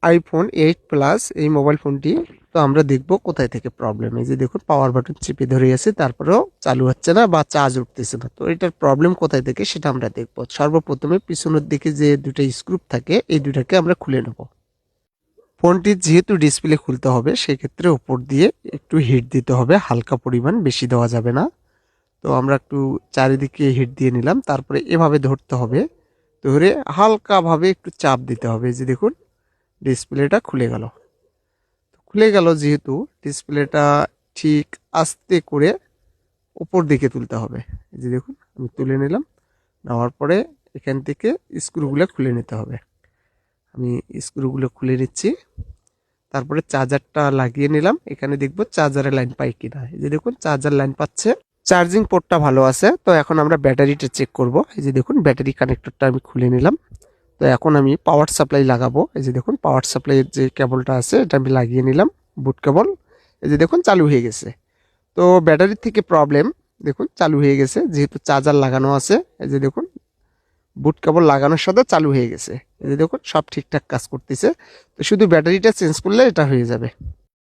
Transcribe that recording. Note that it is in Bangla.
আইফোন 8 প্লাস এই মোবাইল ফোনটি। তো আমরা দেখব কোথায় থেকে প্রবলেম। এই যে দেখুন পাওয়ার বাটন চেপে ধরে আছে, তারপরেও চালু হচ্ছে না বা চার্জ উঠতেছে না। তো এটার প্রবলেম কোথায় থেকে সেটা আমরা দেখব। সর্বপ্রথমে পিছনের দিকে যে দুটো স্ক্রু থাকে এই দুটাকে আমরা খুলে নেব। ফোনটির যেহেতু ডিসপ্লে খুলতে হবে সেক্ষেত্রে উপর দিয়ে একটু হিট দিতে হবে, হালকা পরিমাণ, বেশি দেওয়া যাবে না। তো আমরা একটু চারিদিকে হিট দিয়ে নিলাম, তারপরে এভাবে ধরতে হবে, ধরে হালকাভাবে একটু চাপ দিতে হবে। এই যে দেখুন ডিসপ্লেটা খুলে গেল। খুলে গেল যেহেতু ডিসপ্লেটা ঠিক আস্তে করে উপর দিকে তুলতে হবে। এই যে দেখুন আমি তুলে নিলাম, নেওয়ার পরে এখান থেকে স্ক্রুগুলো খুলে নিতে হবে। আমি স্ক্রুগুলো খুলে নিচ্ছি, তারপরে চার্জারটা লাগিয়ে নিলাম। এখানে দেখবো চার্জারের লাইন পাই কিনা। এই যে দেখুন চার্জার লাইন পাচ্ছে, চার্জিং পোর্টটা ভালো আছে। তো এখন আমরা ব্যাটারিটা চেক করব। এই যে দেখুন ব্যাটারি কানেক্টরটা আমি খুলে নিলাম। তো এখন আমি পাওয়ার সাপ্লাই লাগাবো। এই যে দেখুন পাওয়ার সাপ্লাইয়ের যে কেবলটা আছে এটা আমি লাগিয়ে নিলাম, বুট কেবল। এই যে দেখুন চালু হয়ে গেছে। তো ব্যাটারির থেকে প্রবলেম, দেখুন চালু হয়ে গেছে যেহেতু চার্জার লাগানো আছে। এই যে দেখুন বুট কেবল লাগানোর সাথে চালু হয়ে গেছে। এই যে দেখুন সব ঠিকঠাক কাজ করতেছে। তো শুধু ব্যাটারিটা চেঞ্জ করলে এটা হয়ে যাবে।